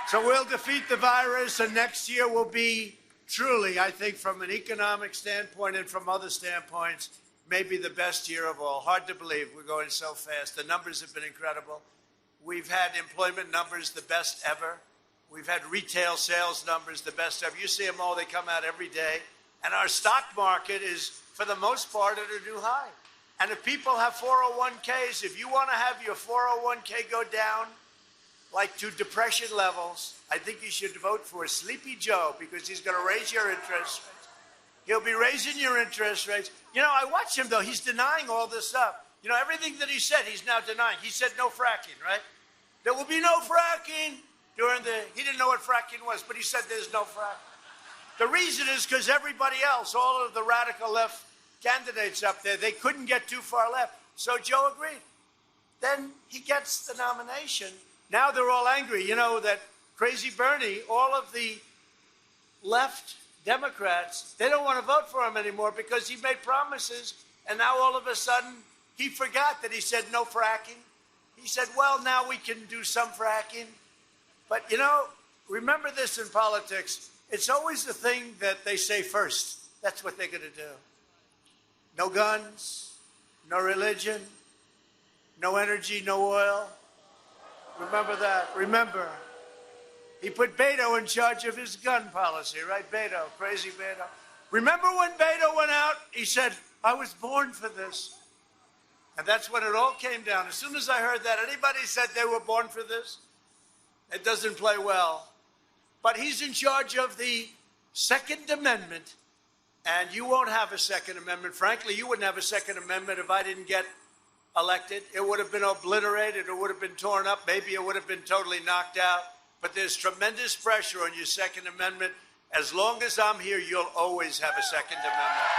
So we'll defeat the virus, and next year will be truly, I think, from an economic standpoint and from other standpoints, maybe the best year of all. Hard to believe we're going so fast. The numbers have been incredible. We've had employment numbers the best ever. We've had retail sales numbers the best ever. You see them all, they come out every day. And our stock market is, for the most part, at a new high. And if people have 401ks, if you want to have your 401k go down, like to depression levels, I think you should vote for Sleepy Joe because he's going to raise your interest rates. He'll be raising your interest rates. You know, I watch him, though. He's denying all this stuff. You know, everything that he said, he's now denying. He said no fracking, right? There will be no fracking he didn't know what fracking was, but he said there's no fracking. The reason is because everybody else, all of the radical left candidates up there, they couldn't get too far left. So Joe agreed. Then he gets the nomination. Now they're all angry. You know, that crazy Bernie, all of the left Democrats, they don't want to vote for him anymore because he made promises. And now all of a sudden, he forgot that he said no fracking. He said, well, now we can do some fracking. But, you know, remember this in politics. It's always the thing that they say first. That's what they're going to do. No guns, no religion, no energy, no oil. Remember that. Remember, he put Beto in charge of his gun policy, right? Beto, crazy Beto. Remember when Beto went out, he said, I was born for this. And that's when it all came down. As soon as I heard that, anybody said they were born for this, it doesn't play well. But he's in charge of the Second Amendment, and you won't have a Second Amendment. Frankly, you wouldn't have a Second Amendment if I didn't get elected. It would have been obliterated. It would have been torn up. Maybe it would have been totally knocked out. But there's tremendous pressure on your Second Amendment. As long as I'm here, you'll always have a Second Amendment.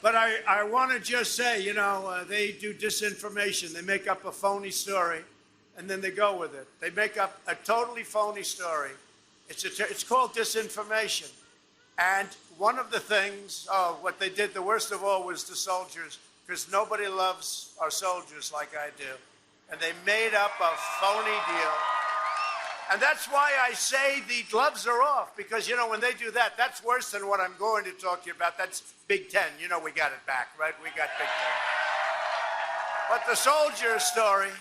But I want to just say, you know, they do disinformation. They make up a phony story, and then they go with it. They make up a totally phony story. It's called disinformation. And one of the things, what they did, the worst of all, was the soldiers, because nobody loves our soldiers like I do. And they made up a phony deal. And that's why I say the gloves are off, because, you know, when they do that, that's worse than what I'm going to talk to you about. That's Big Ten. You know, we got it back, right? We got Big Ten. But the soldier story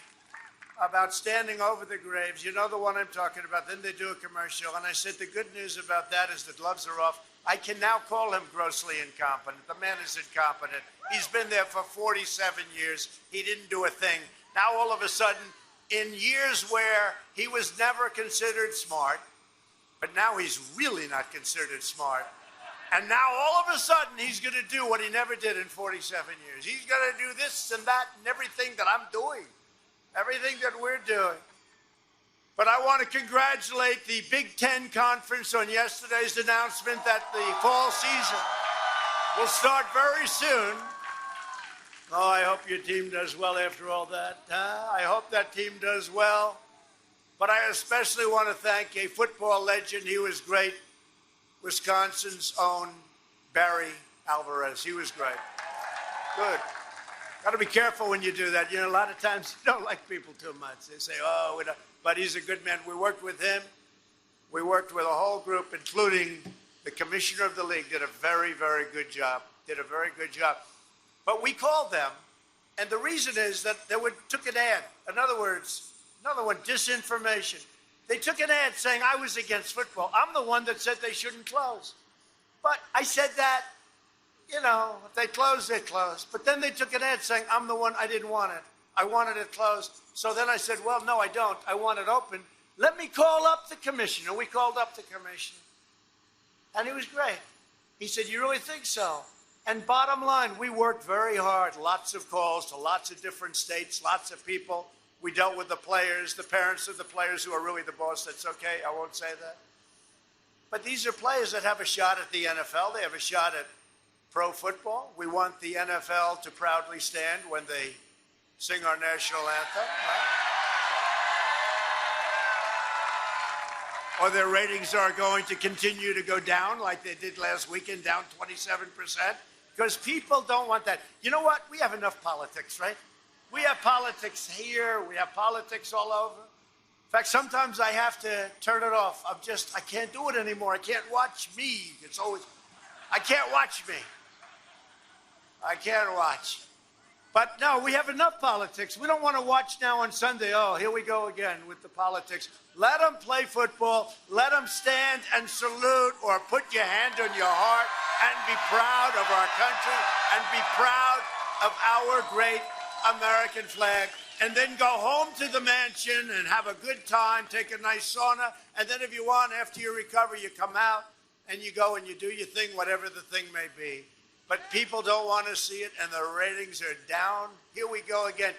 about standing over the graves, you know the one I'm talking about. Then they do a commercial. And I said the good news about that is the gloves are off. I can now call him grossly incompetent. The man is incompetent. He's been there for 47 years. He didn't do a thing. Now, all of a sudden, in years where he was never considered smart, but now he's really not considered smart. And now all of a sudden he's going to do what he never did in 47 years. He's going to do this and that and everything that I'm doing, everything that we're doing. But I want to congratulate the Big Ten Conference on yesterday's announcement that the fall season will start very soon. Oh, I hope your team does well after all that. I hope that team does well. But I especially want to thank a football legend. He was great. Wisconsin's own Barry Alvarez. He was great. Good. Got to be careful when you do that. You know, a lot of times you don't like people too much. They say, oh, we don't. But he's a good man. We worked with him. We worked with a whole group, including the commissioner of the league, did a very, very good job. But we called them, and the reason is that they took an ad. In other words, another one, disinformation. They took an ad saying I was against football. I'm the one that said they shouldn't close. But I said that, you know, if they close, they close. But then they took an ad saying I'm the one, I didn't want it. I wanted it closed. So then I said, well, no, I don't. I want it open. Let me call up the commissioner. We called up the commissioner. And he was great. He said, you really think so? And bottom line, we worked very hard. Lots of calls to lots of different states, lots of people. We dealt with the players, the parents of the players who are really the boss. That's okay. I won't say that. But these are players that have a shot at the NFL. They have a shot at pro football. We want the NFL to proudly stand when they sing our national anthem. Right? or their ratings are going to continue to go down like they did last weekend, down 27%, because people don't want that. You know what? We have enough politics, right? We have politics here. We have politics all over. In fact, sometimes I have to turn it off. I can't do it anymore. I can't watch me. I can't watch me. I can't watch. But no, we have enough politics. We don't want to watch now on Sunday. Oh, here we go again with the politics. Let them play football. Let them stand and salute or put your hand on your heart and be proud of our country and be proud of our great American flag. And then go home to the mansion and have a good time, take a nice sauna. And then if you want, after you recover, you come out and you go and you do your thing, whatever the thing may be. But people don't want to see it, and the ratings are down. Here we go again.